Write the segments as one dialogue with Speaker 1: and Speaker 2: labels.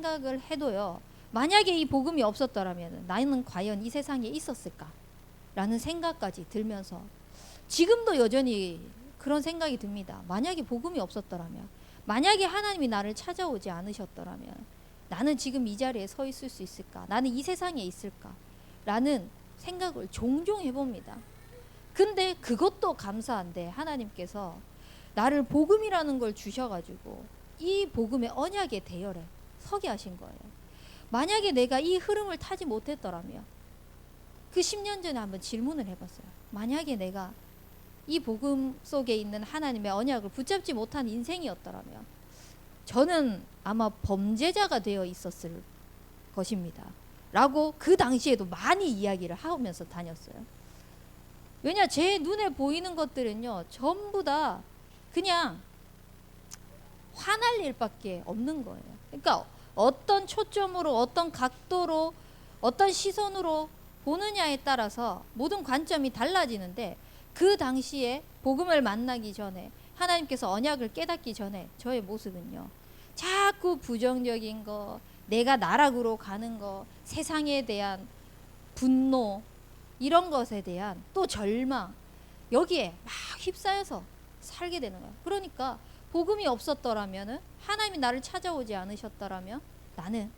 Speaker 1: 생각을 해도요, 만약에 이 복음이 없었더라면 나는 과연 이 세상에 있었을까? 라는 생각까지 들면서 지금도 여전히 그런 생각이 듭니다. 만약에 복음이 없었더라면, 만약에 하나님이 나를 찾아오지 않으셨더라면 나는 지금 이 자리에 서 있을 수 있을까? 나는 이 세상에 있을까? 라는 생각을 종종 해봅니다. 근데 그것도 감사한데 하나님께서 나를 복음이라는 걸 주셔가지고 이 복음의 언약의 대열에 서게 하신 거예요. 만약에 내가 이 흐름을 타지 못했더라면, 그 10년 전에 한번 질문을 해봤어요. 만약에 내가 이 복음 속에 있는 하나님의 언약을 붙잡지 못한 인생이었더라면 저는 아마 범죄자가 되어 있었을 것입니다. 라고 그 당시에도 많이 이야기를 하면서 다녔어요. 왜냐, 제 눈에 보이는 것들은요, 전부 다 그냥 화날 일밖에 없는 거예요. 그러니까 어떤 초점으로, 어떤 각도로, 어떤 시선으로 보느냐에 따라서 모든 관점이 달라지는데, 그 당시에 복음을 만나기 전에, 하나님께서 언약을 깨닫기 전에 저의 모습은요, 자꾸 부정적인 거, 내가 나락으로 가는 거, 세상에 대한 분노, 이런 것에 대한 또 절망, 여기에 막 휩싸여서 살게 되는 거예요. 그러니까 복음이 없었더라면, 하나님이 나를 찾아오지 않으셨더라면 나는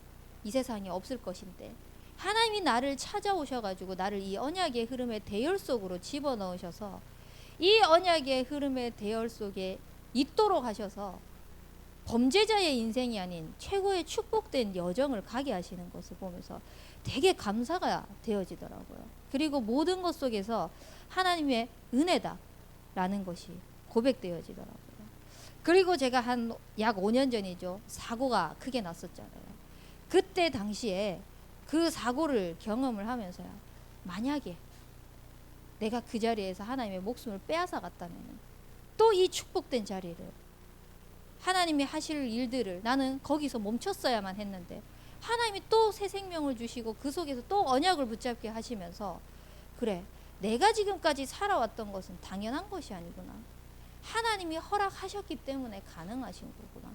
Speaker 1: 이 세상에 없을 것인데, 하나님이 나를 찾아오셔가지고 나를 이 언약의 흐름의 대열 속으로 집어넣으셔서 이 언약의 흐름의 대열 속에 있도록 하셔서 범죄자의 인생이 아닌 최고의 축복된 여정을 가게 하시는 것을 보면서 되게 감사가 되어지더라고요. 그리고 모든 것 속에서 하나님의 은혜다라는 것이 고백되어지더라고요. 그리고 제가 한 약 5년 전이죠, 사고가 크게 났었잖아요. 그때 당시에 그 사고를 경험을 하면서요, 만약에 내가 그 자리에서 하나님의 목숨을 빼앗아 갔다면 또 이 축복된 자리를, 하나님이 하실 일들을 나는 거기서 멈췄어야만 했는데, 하나님이 또 새 생명을 주시고 그 속에서 또 언약을 붙잡게 하시면서, 그래, 내가 지금까지 살아왔던 것은 당연한 것이 아니구나, 하나님이 허락하셨기 때문에 가능하신 거구나.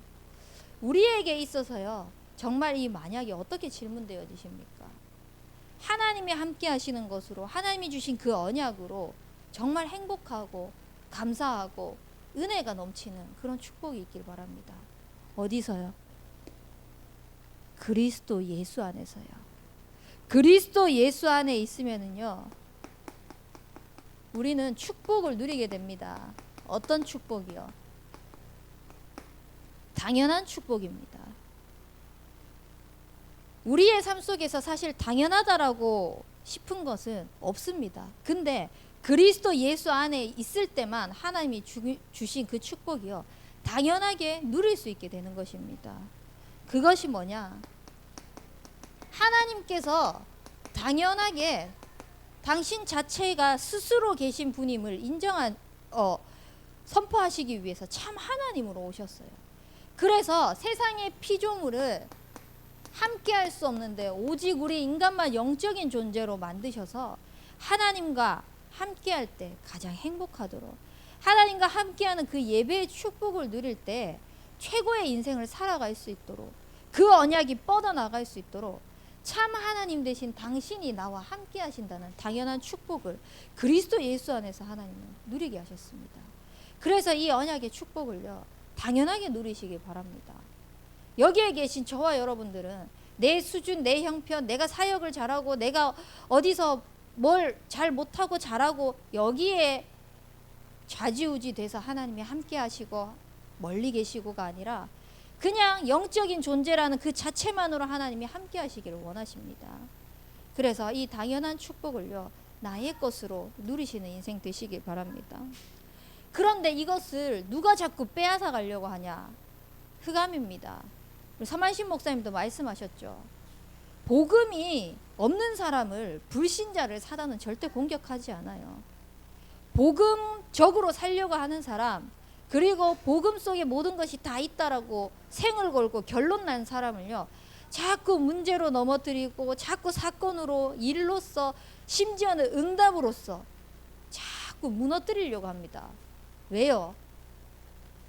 Speaker 1: 우리에게 있어서요, 정말 이 만약이 어떻게 질문되어지십니까? 하나님이 함께 하시는 것으로, 하나님이 주신 그 언약으로 정말 행복하고 감사하고 은혜가 넘치는 그런 축복이 있길 바랍니다. 어디서요? 그리스도 예수 안에서요. 그리스도 예수 안에 있으면은요, 우리는 축복을 누리게 됩니다. 어떤 축복이요? 당연한 축복입니다. 우리의 삶 속에서 사실 당연하다라고 싶은 것은 없습니다. 근데 그리스도 예수 안에 있을 때만 하나님이 주신 그 축복이요, 당연하게 누릴 수 있게 되는 것입니다. 그것이 뭐냐? 하나님께서 당연하게 당신 자체가 스스로 계신 분임을 선포하시기 위해서 참 하나님으로 오셨어요. 그래서 세상의 피조물을 함께 할 수 없는데 오직 우리 인간만 영적인 존재로 만드셔서 하나님과 함께 할 때 가장 행복하도록, 하나님과 함께하는 그 예배의 축복을 누릴 때 최고의 인생을 살아갈 수 있도록, 그 언약이 뻗어나갈 수 있도록 참 하나님 되신 당신이 나와 함께 하신다는 당연한 축복을 그리스도 예수 안에서 하나님은 누리게 하셨습니다. 그래서 이 언약의 축복을요, 당연하게 누리시기 바랍니다. 여기에 계신 저와 여러분들은 내 수준, 내 형편, 내가 사역을 잘하고 내가 어디서 뭘 잘 못하고 잘하고 여기에 좌지우지 돼서 하나님이 함께 하시고 멀리 계시고가 아니라 그냥 영적인 존재라는 그 자체만으로 하나님이 함께 하시기를 원하십니다. 그래서 이 당연한 축복을요, 나의 것으로 누리시는 인생 되시길 바랍니다. 그런데 이것을 누가 자꾸 빼앗아 가려고 하냐? 흑암입니다. 서만신 목사님도 말씀하셨죠. 복음이 없는 사람을, 불신자를 사단은 절대 공격하지 않아요. 복음적으로 살려고 하는 사람, 그리고 복음 속에 모든 것이 다 있다라고 생을 걸고 결론 난 사람을요, 자꾸 문제로 넘어뜨리고 자꾸 사건으로, 일로서, 심지어는 응답으로서 자꾸 무너뜨리려고 합니다. 왜요?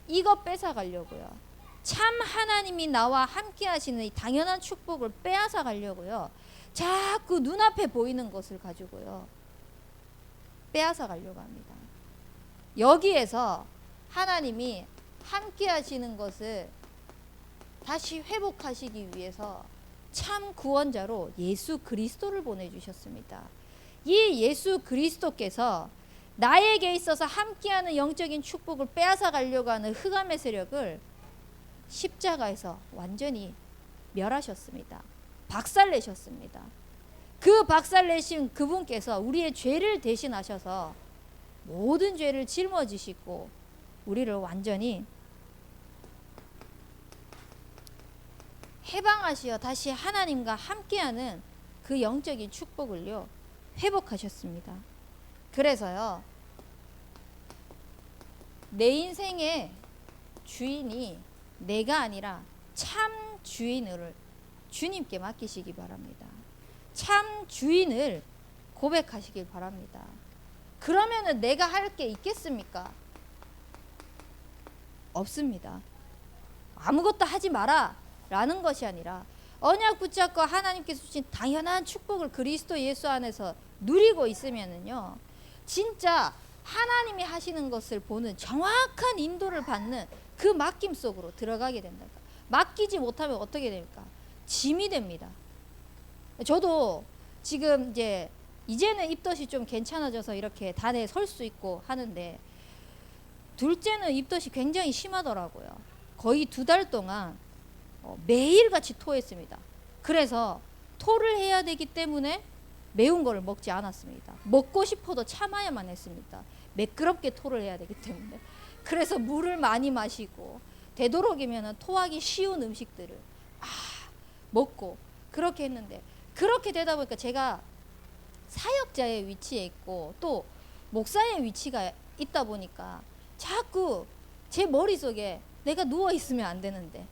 Speaker 1: 이거 뺏어가려고요. 참 하나님이 나와 함께 하시는 이 당연한 축복을 빼앗아 가려고요. 자꾸 눈앞에 보이는 것을 가지고요. 빼앗아 가려고 합니다. 여기에서 하나님이 함께 하시는 것을 다시 회복하시기 위해서 참 구원자로 예수 그리스도를 보내주셨습니다. 이 예수 그리스도께서 나에게 있어서 함께하는 영적인 축복을 빼앗아 가려고 하는 흑암의 세력을 십자가에서 완전히 멸하셨습니다. 박살내셨습니다. 그 박살내신 그분께서 우리의 죄를 대신하셔서 모든 죄를 짊어지시고 우리를 완전히 해방하시어 다시 하나님과 함께하는 그 영적인 축복을요 회복하셨습니다. 그래서요 내 인생의 주인이 내가 아니라 참 주인을 주님께 맡기시기 바랍니다. 참 주인을 고백하시길 바랍니다. 그러면은 내가 할 게 있겠습니까? 없습니다. 아무것도 하지 마라 라는 것이 아니라 언약 붙잡고 하나님께서 주신 당연한 축복을 그리스도 예수 안에서 누리고 있으면은요 진짜 하나님이 하시는 것을 보는 정확한 인도를 받는 그 맡김 속으로 들어가게 된다. 맡기지 못하면 어떻게 됩니까? 짐이 됩니다. 저도 지금 이제는 입덧이 좀 괜찮아져서 이렇게 단에 설 수 있고 하는데 둘째는 입덧이 굉장히 심하더라고요. 거의 2달 동안 매일같이 토했습니다. 그래서 토를 해야 되기 때문에 매운 거를 먹지 않았습니다. 먹고 싶어도 참아야만 했습니다. 매끄럽게 토를 해야 되기 때문에. 그래서 물을 많이 마시고 되도록이면 토하기 쉬운 음식들을 먹고 그렇게 했는데 그렇게 되다 보니까 제가 사역자의 위치에 있고 또 목사의 위치가 있다 보니까 자꾸 제 머릿속에 내가 누워 있으면 안 되는데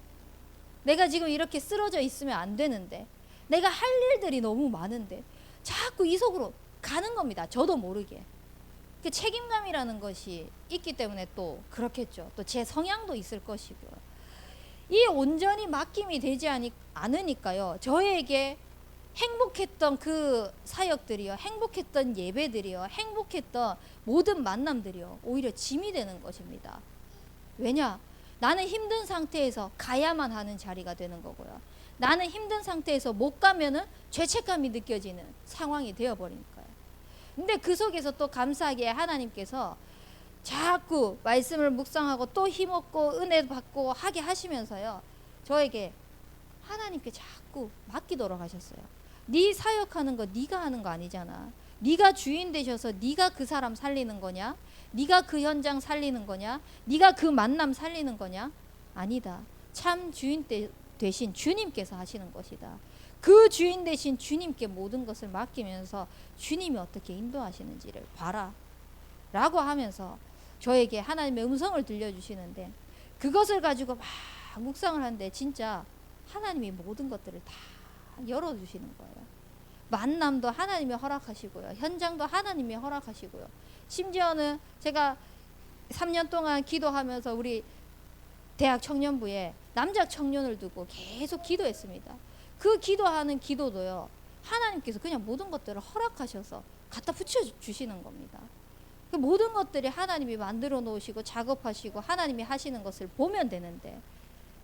Speaker 1: 내가 지금 이렇게 쓰러져 있으면 안 되는데 내가 할 일들이 너무 많은데 자꾸 이 속으로 가는 겁니다. 저도 모르게. 그 책임감이라는 것이 있기 때문에 또 그렇겠죠. 또 제 성향도 있을 것이고요. 이 온전히 맡김이 되지 않으니까요. 저에게 행복했던 그 사역들이요. 행복했던 예배들이요. 행복했던 모든 만남들이요. 오히려 짐이 되는 것입니다. 왜냐? 나는 힘든 상태에서 가야만 하는 자리가 되는 거고요. 나는 힘든 상태에서 못 가면은 죄책감이 느껴지는 상황이 되어버리니까요. 근데 그 속에서 또 감사하게 하나님께서 자꾸 말씀을 묵상하고 또 힘없고 은혜 받고 하게 하시면서요. 저에게 하나님께 자꾸 맡기도록 하셨어요. 네 사역하는 거 네가 하는 거 아니잖아. 네가 주인 되셔서 네가 그 사람 살리는 거냐? 네가 그 현장 살리는 거냐? 네가 그 만남 살리는 거냐? 아니다. 참 주인 되신 주님께서 하시는 것이다. 그 주인 되신 주님께 모든 것을 맡기면서 주님이 어떻게 인도하시는지를 봐라 라고 하면서 저에게 하나님의 음성을 들려주시는데 그것을 가지고 막 묵상을 하는데 진짜 하나님이 모든 것들을 다 열어주시는 거예요. 만남도 하나님이 허락하시고요. 현장도 하나님이 허락하시고요. 심지어는 제가 3년 동안 기도하면서 우리 대학 청년부에 남자 청년을 두고 계속 기도했습니다. 그 기도하는 기도도요. 하나님께서 그냥 모든 것들을 허락하셔서 갖다 붙여주시는 겁니다. 그 모든 것들이 하나님이 만들어 놓으시고 작업하시고 하나님이 하시는 것을 보면 되는데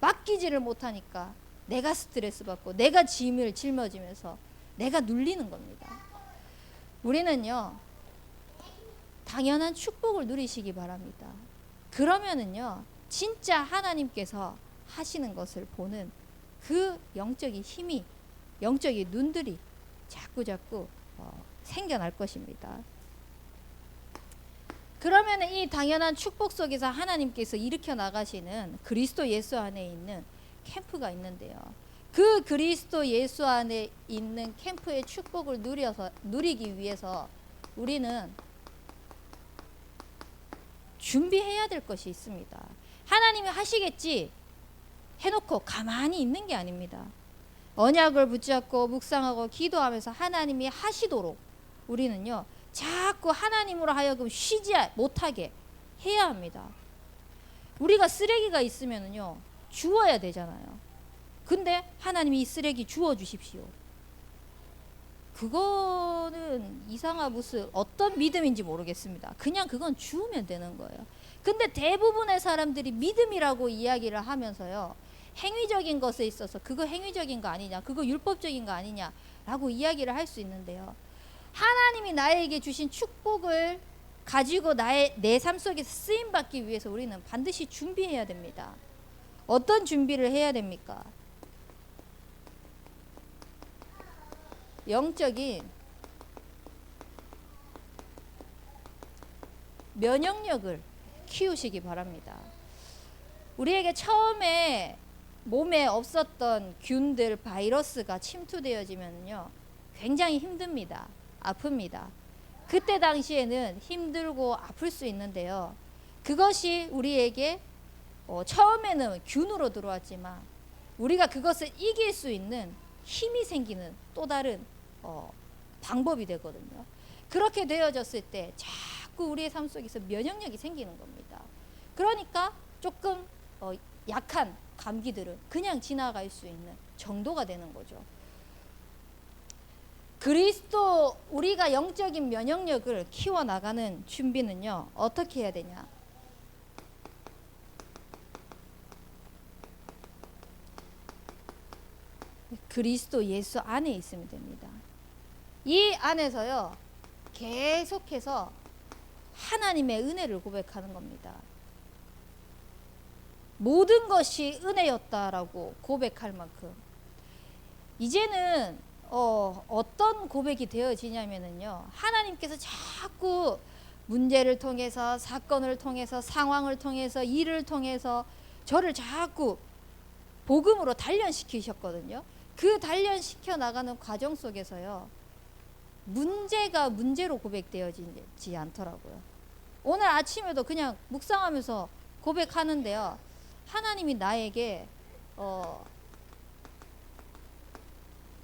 Speaker 1: 맡기지를 못하니까 내가 스트레스 받고 내가 짐을 짊어지면서 내가 눌리는 겁니다. 우리는요. 당연한 축복을 누리시기 바랍니다. 그러면은요. 진짜 하나님께서 하시는 것을 보는 그 영적인 힘이 영적인 눈들이 자꾸 생겨날 것입니다. 그러면 이 당연한 축복 속에서 하나님께서 일으켜 나가시는 그리스도 예수 안에 있는 캠프가 있는데요. 그 그리스도 예수 안에 있는 캠프의 축복을 누리기 위해서 우리는 준비해야 될 것이 있습니다. 하나님이 하시겠지 해놓고 가만히 있는 게 아닙니다. 언약을 붙잡고 묵상하고 기도하면서 하나님이 하시도록 우리는요. 자꾸 하나님으로 하여금 쉬지 못하게 해야 합니다. 우리가 쓰레기가 있으면은요. 주워야 되잖아요. 근데 하나님이 이 쓰레기 주워 주십시오. 그거는 이상한 무슨 어떤 믿음인지 모르겠습니다. 그냥 그건 주우면 되는 거예요. 근데 대부분의 사람들이 믿음이라고 이야기를 하면서요, 행위적인 것에 있어서 그거 행위적인 거 아니냐, 그거 율법적인 거 아니냐 라고 이야기를 할 수 있는데요, 하나님이 나에게 주신 축복을 가지고 내 삶 속에서 쓰임받기 위해서 우리는 반드시 준비해야 됩니다. 어떤 준비를 해야 됩니까? 영적인 면역력을 키우시기 바랍니다. 우리에게 처음에 몸에 없었던 균들, 바이러스가 침투되어지면요, 굉장히 힘듭니다. 아픕니다. 그때 당시에는 힘들고 아플 수 있는데요, 그것이 우리에게 처음에는 균으로 들어왔지만 우리가 그것을 이길 수 있는 힘이 생기는 또 다른 방법이 되거든요. 그렇게 되어졌을 때 자꾸 우리의 삶 속에서 면역력이 생기는 겁니다. 그러니까 조금 약한 감기들은 그냥 지나갈 수 있는 정도가 되는 거죠. 그리스도, 우리가 영적인 면역력을 키워나가는 준비는요, 어떻게 해야 되냐? 그리스도 예수 안에 있으면 됩니다. 이 안에서요, 계속해서 하나님의 은혜를 고백하는 겁니다. 모든 것이 은혜였다라고 고백할 만큼. 이제는 어떤 고백이 되어지냐면요, 하나님께서 자꾸 문제를 통해서, 사건을 통해서, 상황을 통해서, 일을 통해서 저를 자꾸 복음으로 단련시키셨거든요. 그 단련시켜 나가는 과정 속에서요, 문제가 문제로 고백되어지지 않더라고요. 오늘 아침에도 그냥 묵상하면서 고백하는데요, 하나님이 나에게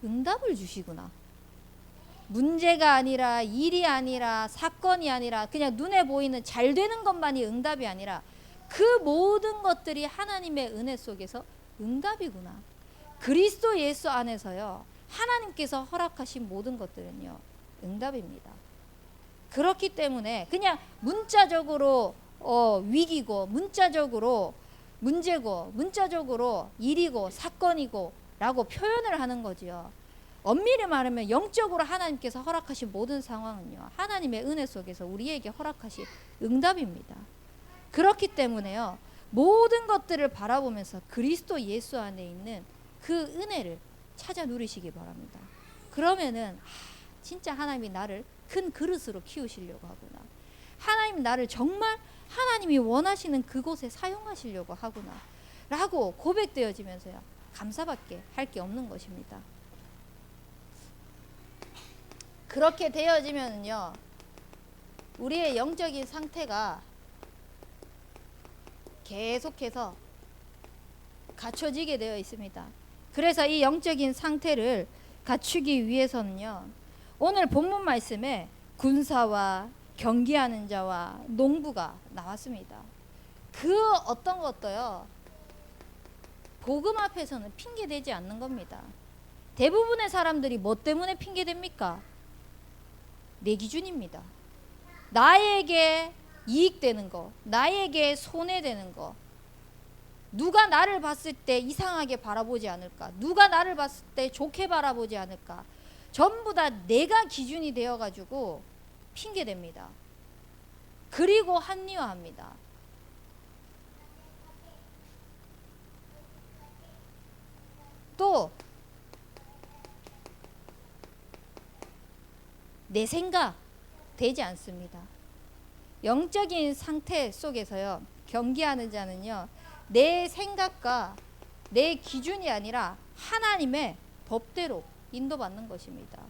Speaker 1: 응답을 주시구나. 문제가 아니라, 일이 아니라, 사건이 아니라, 그냥 눈에 보이는 잘 되는 것만이 응답이 아니라 그 모든 것들이 하나님의 은혜 속에서 응답이구나. 그리스도 예수 안에서요, 하나님께서 허락하신 모든 것들은요, 응답입니다. 그렇기 때문에 그냥 문자적으로 위기고, 문자적으로 문제고, 문자적으로 일이고 사건이고 라고 표현을 하는 거지요. 엄밀히 말하면 영적으로 하나님께서 허락하신 모든 상황은요, 하나님의 은혜 속에서 우리에게 허락하신 응답입니다. 그렇기 때문에요, 모든 것들을 바라보면서 그리스도 예수 안에 있는 그 은혜를 찾아 누리시기 바랍니다. 그러면은 진짜 하나님이 나를 큰 그릇으로 키우시려고 하구나, 하나님이 나를 정말 하나님이 원하시는 그곳에 사용하시려고 하구나 라고 고백되어지면서요, 감사밖에 할 게 없는 것입니다. 그렇게 되어지면요, 우리의 영적인 상태가 계속해서 갖춰지게 되어 있습니다. 그래서 이 영적인 상태를 갖추기 위해서는요, 오늘 본문 말씀에 군사와 경기하는 자와 농부가 나왔습니다. 그 어떤 것도요, 복음 앞에서는 핑계대지 않는 겁니다. 대부분의 사람들이 뭐 때문에 핑계댑니까? 내 기준입니다. 나에게 이익되는 거, 나에게 손해되는 거, 누가 나를 봤을 때 이상하게 바라보지 않을까, 누가 나를 봤을 때 좋게 바라보지 않을까, 전부 다 내가 기준이 되어가지고 핑계댑니다. 그리고 합리화합니다. 또 내 생각 되지 않습니다. 영적인 상태 속에서요, 경기하는 자는요, 내 생각과 내 기준이 아니라 하나님의 법대로 인도받는 것입니다.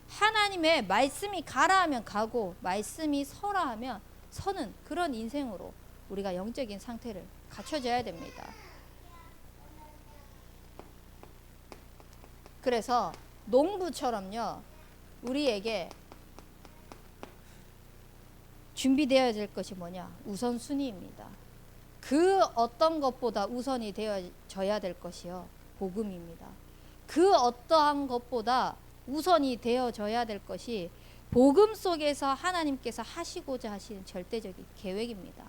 Speaker 1: 하나님의 말씀이 가라 하면 가고, 말씀이 서라 하면 서는 그런 인생으로 우리가 영적인 상태를 갖춰져야 됩니다. 그래서 농부처럼요, 우리에게 준비되어야 될 것이 뭐냐? 우선순위입니다. 그 어떤 것보다 우선이 되어져야 될 것이요 복음입니다. 그 어떠한 것보다 우선이 되어져야 될 것이 복음 속에서 하나님께서 하시고자 하시는 절대적인 계획입니다.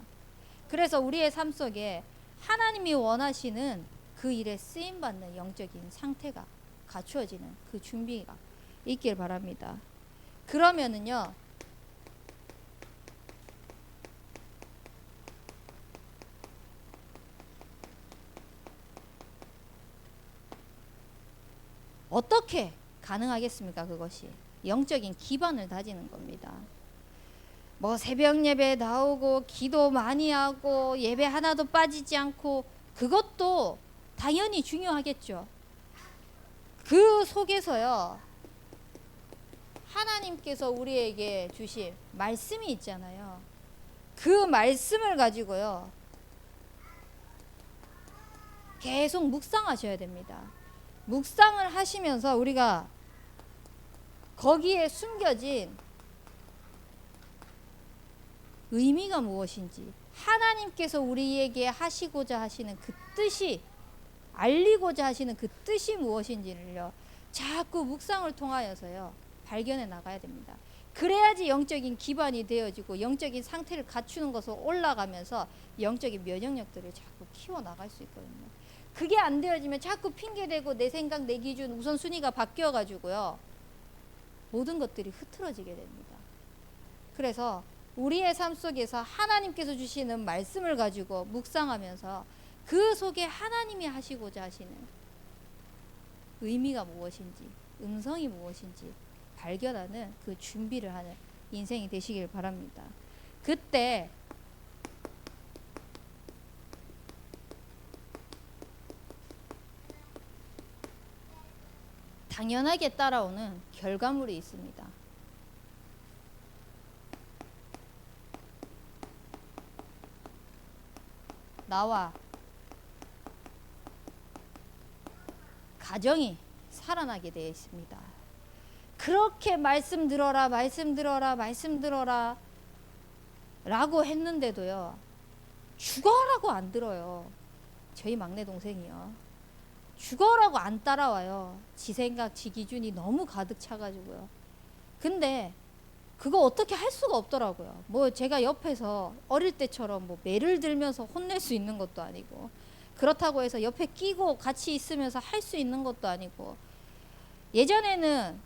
Speaker 1: 그래서 우리의 삶 속에 하나님이 원하시는 그 일에 쓰임받는 영적인 상태가 갖추어지는 그 준비가 있길 바랍니다. 그러면은요, 어떻게 가능하겠습니까? 그것이 영적인 기반을 다지는 겁니다. 뭐 새벽 예배 나오고 기도 많이 하고 예배 하나도 빠지지 않고 그것도 당연히 중요하겠죠. 그 속에서요, 하나님께서 우리에게 주신 말씀이 있잖아요. 그 말씀을 가지고요, 계속 묵상하셔야 됩니다. 묵상을 하시면서 우리가 거기에 숨겨진 의미가 무엇인지, 하나님께서 우리에게 하시고자 하시는 그 뜻이, 알리고자 하시는 그 뜻이 무엇인지를요, 자꾸 묵상을 통하여서요 발견해 나가야 됩니다. 그래야지 영적인 기반이 되어지고 영적인 상태를 갖추는 것으로 올라가면서 영적인 면역력들을 자꾸 키워 나갈 수 있거든요. 그게 안 되어지면 자꾸 핑계대고 내 생각, 내 기준, 우선순위가 바뀌어 가지고요 모든 것들이 흐트러지게 됩니다. 그래서 우리의 삶 속에서 하나님께서 주시는 말씀을 가지고 묵상하면서 그 속에 하나님이 하시고자 하시는 의미가 무엇인지, 음성이 무엇인지 발견하는 그 준비를 하는 인생이 되시길 바랍니다. 그때 당연하게 따라오는 결과물이 있습니다. 나와 가정이 살아나게 되어 있습니다. 그렇게 말씀 들어라, 말씀 들어라, 말씀 들어라 라고 했는데도요, 죽어라고 안 들어요. 저희 막내 동생이요, 죽어라고 안 따라와요. 지 생각, 지 기준이 너무 가득 차가지고요. 근데 그거 어떻게 할 수가 없더라고요. 뭐 제가 옆에서 어릴 때처럼 뭐 매를 들면서 혼낼 수 있는 것도 아니고, 그렇다고 해서 옆에 끼고 같이 있으면서 할 수 있는 것도 아니고. 예전에는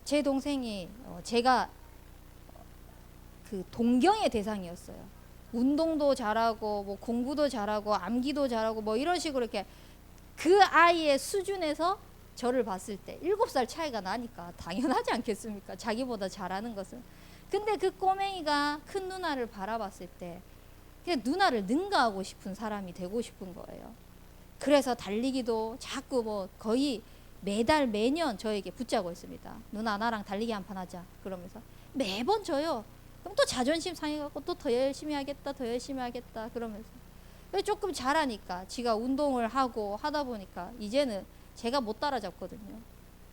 Speaker 1: 제 동생이 제가 그 동경의 대상이었어요. 운동도 잘하고 뭐 공부도 잘하고 암기도 잘하고 뭐 이런 식으로 이렇게 그 아이의 수준에서 저를 봤을 때 7살 차이가 나니까 당연하지 않겠습니까? 자기보다 잘하는 것은. 근데 그 꼬맹이가 큰 누나를 바라봤을 때 그냥 누나를 능가하고 싶은 사람이 되고 싶은 거예요. 그래서 달리기도 자꾸 뭐 거의 매달 매년 저에게 붙잡고 있습니다. 누나 나랑 달리기 한 판 하자 그러면서 매번 져요. 그럼 또 자존심 상해갖고 또 더 열심히 하겠다, 더 열심히 하겠다 그러면서 조금 잘하니까 지가 운동을 하고 하다 보니까 이제는 제가 못 따라잡거든요.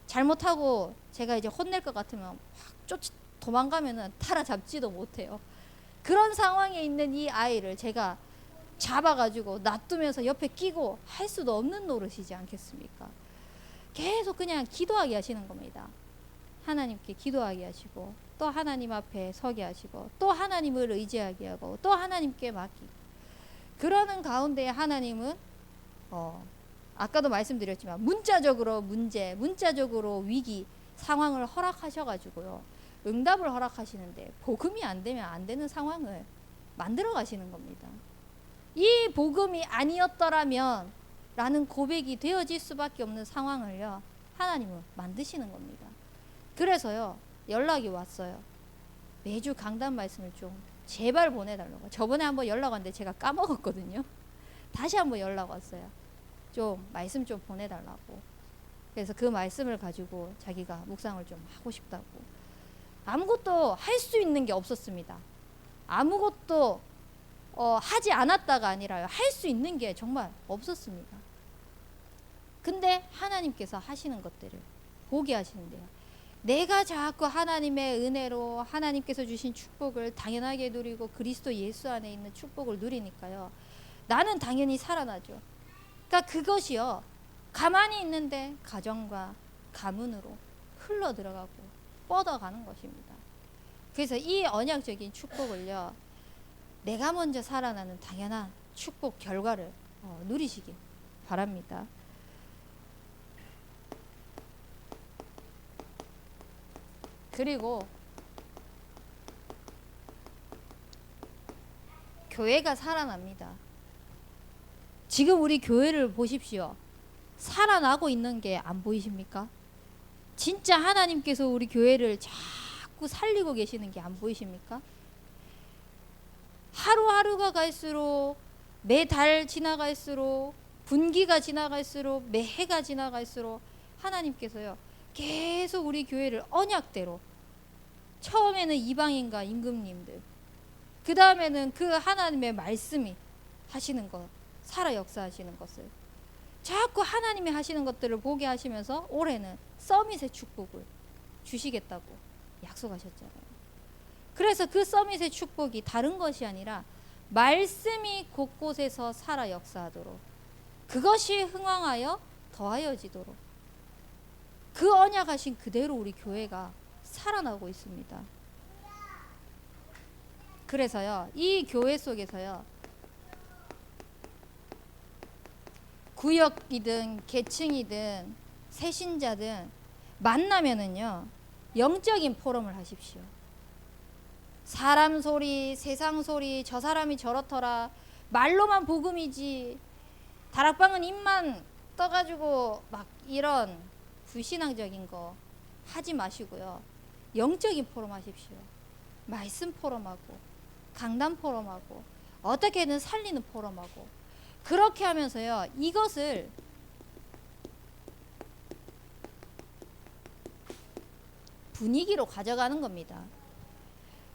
Speaker 1: 잘못하고 제가 이제 혼낼 것 같으면 확 도망가면은 따라잡지도 못해요. 그런 상황에 있는 이 아이를 제가 잡아가지고 놔두면서 옆에 끼고 할 수도 없는 노릇이지 않겠습니까? 계속 그냥 기도하게 하시는 겁니다. 하나님께 기도하게 하시고 또 하나님 앞에 서게 하시고 또 하나님을 의지하게 하고 또 하나님께 맡기고, 그러는 가운데 하나님은 아까도 말씀드렸지만 문자적으로 문제, 문자적으로 위기 상황을 허락하셔가지고요 응답을 허락하시는데, 복음이 안 되면 안 되는 상황을 만들어 가시는 겁니다. 이 복음이 아니었더라면 라는 고백이 되어질 수밖에 없는 상황을요 하나님은 만드시는 겁니다. 그래서요 연락이 왔어요. 매주 강단 말씀을 좀 제발 보내달라고. 저번에 한번 연락 왔는데 제가 까먹었거든요. 다시 한번 연락 왔어요. 좀 말씀 좀 보내달라고. 그래서 그 말씀을 가지고 자기가 묵상을 좀 하고 싶다고. 아무것도 할 수 있는 게 없었습니다. 아무것도 하지 않았다가 아니라요, 할 수 있는 게 정말 없었습니다. 근데 하나님께서 하시는 것들을 보게 하시는데요, 내가 자꾸 하나님의 은혜로 하나님께서 주신 축복을 당연하게 누리고 그리스도 예수 안에 있는 축복을 누리니까요, 나는 당연히 살아나죠. 그러니까 그것이요, 가만히 있는데 가정과 가문으로 흘러 들어가고 뻗어가는 것입니다. 그래서 이 언약적인 축복을요, 내가 먼저 살아나는 당연한 축복 결과를 누리시길 바랍니다. 그리고 교회가 살아납니다. 지금 우리 교회를 보십시오. 살아나고 있는 게 안 보이십니까? 진짜 하나님께서 우리 교회를 자꾸 살리고 계시는 게 안 보이십니까? 하루하루가 갈수록, 매달 지나갈수록, 분기가 지나갈수록, 매해가 지나갈수록 하나님께서요, 계속 우리 교회를 언약대로, 처음에는 이방인과 임금님들, 그 다음에는 그 하나님의 말씀이 하시는 것, 살아 역사하시는 것을 자꾸 하나님이 하시는 것들을 보게 하시면서 올해는 서밋의 축복을 주시겠다고 약속하셨잖아요. 그래서 그 서밋의 축복이 다른 것이 아니라 말씀이 곳곳에서 살아 역사하도록, 그것이 흥왕하여 더하여지도록, 그 언약하신 그대로 우리 교회가 살아나고 있습니다. 그래서요, 이 교회 속에서요, 구역이든 계층이든 새신자든 만나면은요, 영적인 포럼을 하십시오. 사람 소리, 세상 소리, 저 사람이 저렇더라, 말로만 복음이지, 다락방은 입만 떠가지고 막 이런 불신앙적인 거 하지 마시고요, 영적인 포럼 하십시오. 말씀 포럼하고, 강단 포럼하고, 어떻게든 살리는 포럼하고, 그렇게 하면서요, 이것을 분위기로 가져가는 겁니다.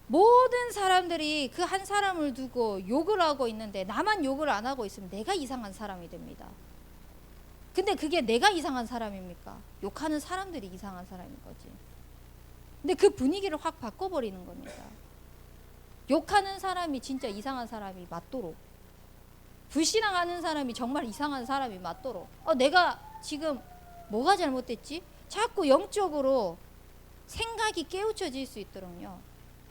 Speaker 1: 모든 사람들이 그 한 사람을 두고 욕을 하고 있는데 나만 욕을 안 하고 있으면 내가 이상한 사람이 됩니다. 근데 그게 내가 이상한 사람입니까? 욕하는 사람들이 이상한 사람인 거지. 근데 그 분위기를 확 바꿔버리는 겁니다. 욕하는 사람이 진짜 이상한 사람이 맞도록, 불신앙하는 사람이 정말 이상한 사람이 맞도록, 내가 지금 뭐가 잘못됐지? 자꾸 영적으로 생각이 깨우쳐질 수 있도록요,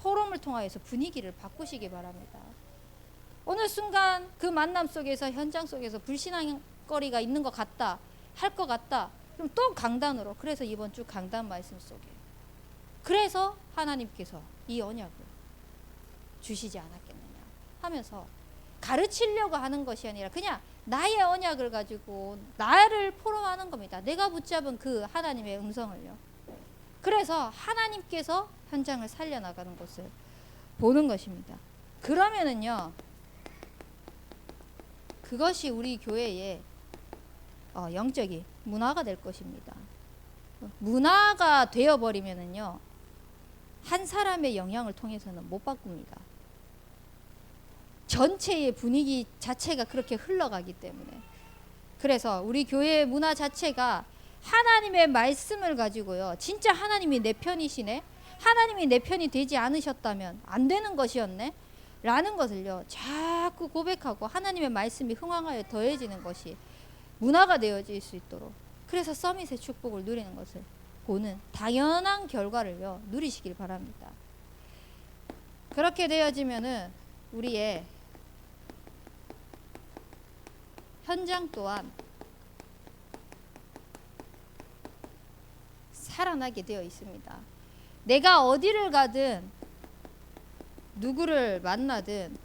Speaker 1: 포럼을 통하여서 분위기를 바꾸시기 바랍니다. 어느 순간 그 만남 속에서, 현장 속에서 불신앙거리가 있는 것 같다, 할 것 같다, 그럼 또 강단으로, 그래서 이번 주 강단 말씀 속에, 그래서 하나님께서 이 언약을 주시지 않았겠느냐 하면서 가르치려고 하는 것이 아니라 그냥 나의 언약을 가지고 나를 포럼하는 겁니다. 내가 붙잡은 그 하나님의 음성을요. 그래서 하나님께서 현장을 살려나가는 것을 보는 것입니다. 그러면은요, 그것이 우리 교회의 영적인 문화가 될 것입니다. 문화가 되어버리면은요, 한 사람의 영향을 통해서는 못 바꿉니다. 전체의 분위기 자체가 그렇게 흘러가기 때문에. 그래서 우리 교회의 문화 자체가 하나님의 말씀을 가지고요, 진짜 하나님이 내 편이시네, 하나님이 내 편이 되지 않으셨다면 안 되는 것이었네 라는 것을요, 자꾸 고백하고 하나님의 말씀이 흥황하여 더해지는 것이 문화가 되어질 수 있도록, 그래서 서밋의 축복을 누리는 것을 보는 당연한 결과를요, 누리시길 바랍니다. 그렇게 되어지면은 우리의 현장 또한 살아나게 되어 있습니다. 내가 어디를 가든 누구를 만나든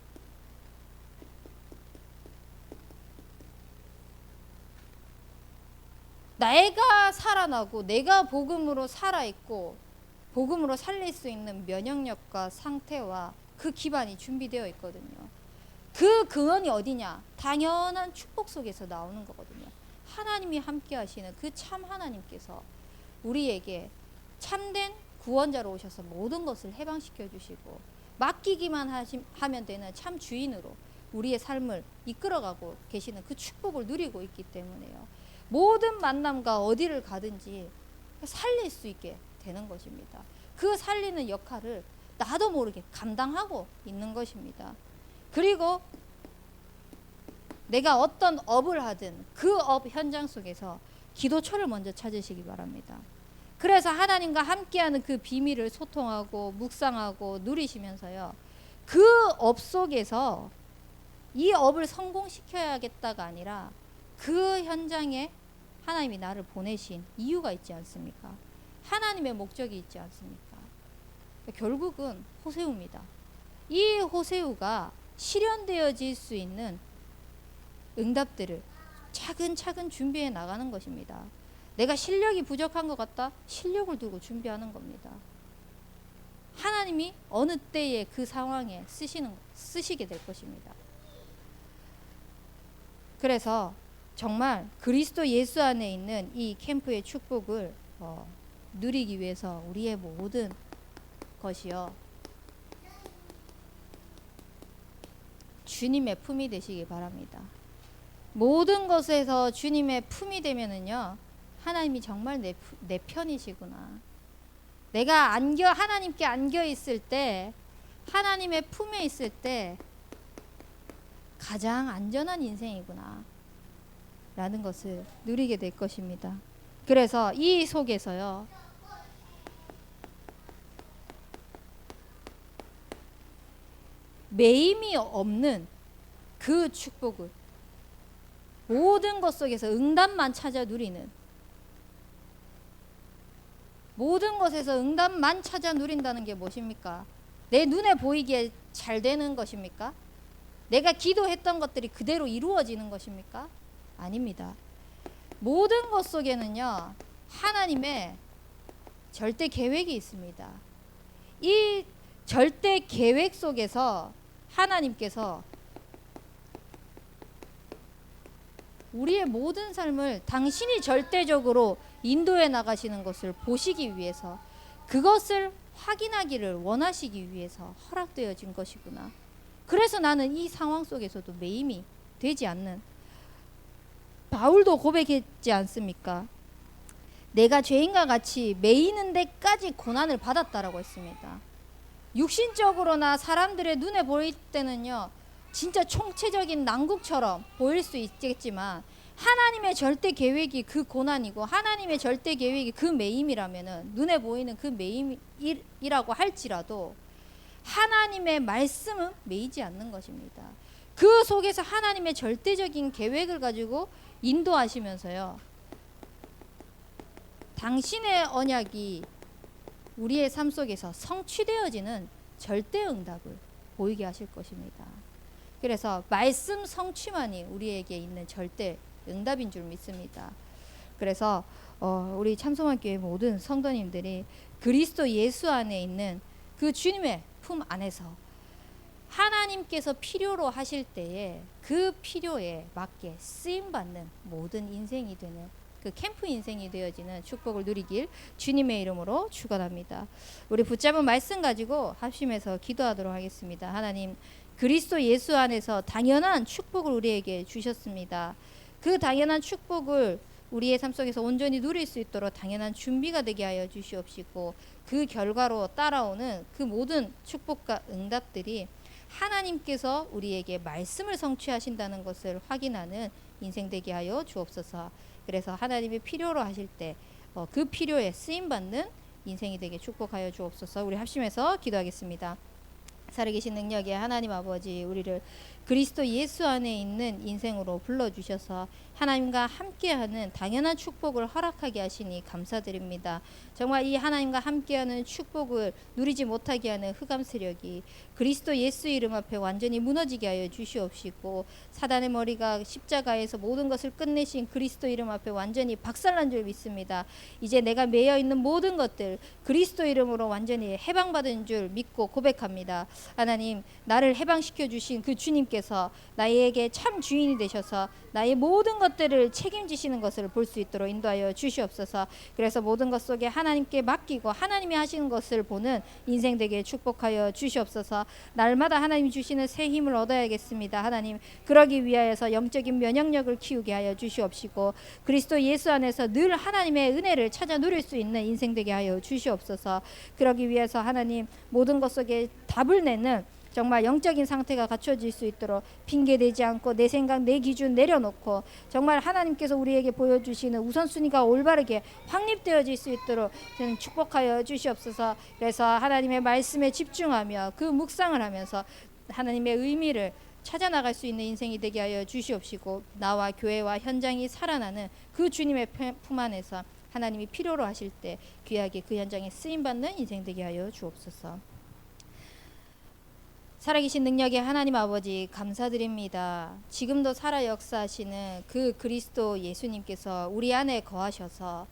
Speaker 1: 내가 살아나고 내가 복음으로 살아있고 복음으로 살릴 수 있는 면역력과 상태와 그 기반이 준비되어 있거든요. 그 근원이 어디냐? 당연한 축복 속에서 나오는 거거든요. 하나님이 함께 하시는 그 참 하나님께서 우리에게 참된 구원자로 오셔서 모든 것을 해방시켜 주시고 맡기기만 하면 되는 참 주인으로 우리의 삶을 이끌어가고 계시는 그 축복을 누리고 있기 때문에요, 모든 만남과 어디를 가든지 살릴 수 있게 되는 것입니다. 그 살리는 역할을 나도 모르게 감당하고 있는 것입니다. 그리고 내가 어떤 업을 하든 그 업 현장 속에서 기도처를 먼저 찾으시기 바랍니다. 그래서 하나님과 함께하는 그 비밀을 소통하고 묵상하고 누리시면서요, 그 업 속에서 이 업을 성공시켜야겠다가 아니라 그 현장에 하나님이 나를 보내신 이유가 있지 않습니까? 하나님의 목적이 있지 않습니까? 결국은 호세우입니다. 이 호세우가 실현되어질 수 있는 응답들을 차근차근 준비해 나가는 것입니다. 내가 실력이 부족한 것 같다? 실력을 두고 준비하는 겁니다. 하나님이 어느 때에 그 상황에 쓰시게 될 것입니다. 그래서 정말 그리스도 예수 안에 있는 이 캠프의 축복을 누리기 위해서 우리의 모든 것이요, 주님의 품이 되시기 바랍니다. 모든 것에서 주님의 품이 되면은요, 하나님이 정말 내 편이시구나. 내가 하나님께 안겨 있을 때, 하나님의 품에 있을 때 가장 안전한 인생이구나 라는 것을 누리게 될 것입니다. 그래서 이 속에서요, 매임이 없는 그 축복을, 모든 것 속에서 응답만 찾아 누리는, 모든 것에서 응답만 찾아 누린다는 게 무엇입니까? 내 눈에 보이기에 잘 되는 것입니까? 내가 기도했던 것들이 그대로 이루어지는 것입니까? 아닙니다. 모든 것 속에는요, 하나님의 절대 계획이 있습니다. 이 절대 계획 속에서 하나님께서 우리의 모든 삶을 당신이 절대적으로 인도해 나가시는 것을 보시기 위해서, 그것을 확인하기를 원하시기 위해서 허락되어진 것이구나. 그래서 나는 이 상황 속에서도 매임이 되지 않는, 바울도 고백했지 않습니까? 내가 죄인과 같이 매이는 데까지 고난을 받았다라고 했습니다. 육신적으로나 사람들의 눈에 보일 때는요, 진짜 총체적인 난국처럼 보일 수 있겠지만, 하나님의 절대 계획이 그 고난이고 하나님의 절대 계획이 그 매임이라면은, 눈에 보이는 그 매임이라고 할지라도 하나님의 말씀은 매이지 않는 것입니다. 그 속에서 하나님의 절대적인 계획을 가지고 인도하시면서요, 당신의 언약이 우리의 삶 속에서 성취되어지는 절대 응답을 보이게 하실 것입니다. 그래서 말씀 성취만이 우리에게 있는 절대 응답인 줄 믿습니다. 그래서 우리 참소만교회 모든 성도님들이 그리스도 예수 안에 있는 그 주님의 품 안에서 하나님께서 필요로 하실 때에 그 필요에 맞게 쓰임받는 모든 인생이 되는 그 캠프 인생이 되어지는 축복을 누리길 주님의 이름으로 축원합니다. 우리 붙잡은 말씀 가지고 합심해서 기도하도록 하겠습니다. 하나님, 그리스도 예수 안에서 당연한 축복을 우리에게 주셨습니다. 그 당연한 축복을 우리의 삶 속에서 온전히 누릴 수 있도록 당연한 준비가 되게 하여 주시옵시고, 그 결과로 따라오는 그 모든 축복과 응답들이 하나님께서 우리에게 말씀을 성취하신다는 것을 확인하는 인생 되게 하여 주옵소서. 그래서 하나님이 필요로 하실 때 그 필요에 쓰임받는 인생이 되게 축복하여 주옵소서. 우리 합심해서 기도하겠습니다. 살아계신 능력의 하나님 아버지, 우리를 그리스도 예수 안에 있는 인생으로 불러주셔서 하나님과 함께하는 당연한 축복을 허락하게 하시니 감사드립니다. 정말 이 하나님과 함께하는 축복을 누리지 못하게 하는 흑암 세력이 그리스도 예수 이름 앞에 완전히 무너지게 하여 주시옵시고, 사단의 머리가 십자가에서 모든 것을 끝내신 그리스도 이름 앞에 완전히 박살난 줄 믿습니다. 이제 내가 매여 있는 모든 것들 그리스도 이름으로 완전히 해방받은 줄 믿고 고백합니다. 하나님, 나를 해방시켜 주신 그 주님께서 나에게 참 주인이 되셔서 나의 모든 것들을 책임지시는 것을 볼 수 있도록 인도하여 주시옵소서. 그래서 모든 것 속에 하나님께 맡기고 하나님이 하시는 것을 보는 인생 되게 축복하여 주시옵소서. 날마다 하나님이 주시는 새 힘을 얻어야겠습니다. 하나님, 그러기 위하여서 영적인 면역력을 키우게 하여 주시옵시고, 그리스도 예수 안에서 늘 하나님의 은혜를 찾아 누릴 수 있는 인생 되게 하여 주시옵소서. 그러기 위해서 하나님, 모든 것 속에 답을 내는 정말 영적인 상태가 갖춰질 수 있도록 핑계대지 않고 내 생각 내 기준 내려놓고 정말 하나님께서 우리에게 보여주시는 우선순위가 올바르게 확립되어질 수 있도록 저는 축복하여 주시옵소서. 그래서 하나님의 말씀에 집중하며 그 묵상을 하면서 하나님의 의미를 찾아나갈 수 있는 인생이 되게 하여 주시옵시고 나와 교회와 현장이 살아나는 그 주님의 품 안에서 하나님이 필요로 하실 때 귀하게 그 현장에 쓰임받는 인생 되게 하여 주옵소서. 살아계신 능력의 하나님 아버지 감사드립니다. 지금도 살아 역사하시는 그 그리스도 예수님께서 우리 안에 거하셔서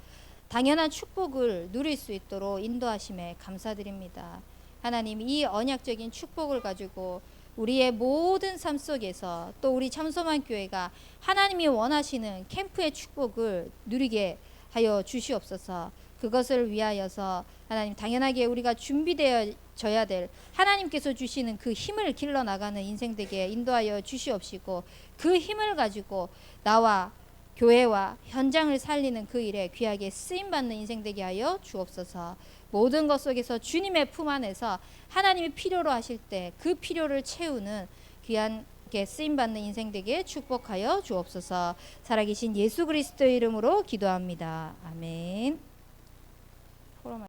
Speaker 1: 당연한 축복을 누릴 수 있도록 인도하심에 감사드립니다. 하나님 이 언약적인 축복을 가지고 우리의 모든 삶 속에서 또 우리 참소만 교회가 하나님이 원하시는 캠프의 축복을 누리게 하여 주시옵소서. 그것을 위하여서 하나님 당연하게 우리가 준비되어져야 될 하나님께서 주시는 그 힘을 길러 나가는 인생 되게 인도하여 주시옵시고 그 힘을 가지고 나와 교회와 현장을 살리는 그 일에 귀하게 쓰임받는 인생 되게 하여 주옵소서. 모든 것 속에서 주님의 품 안에서 하나님이 필요로 하실 때 그 필요를 채우는 귀하게 쓰임받는 인생 되게 축복하여 주옵소서. 살아계신 예수 그리스도의 이름으로 기도합니다. 아멘.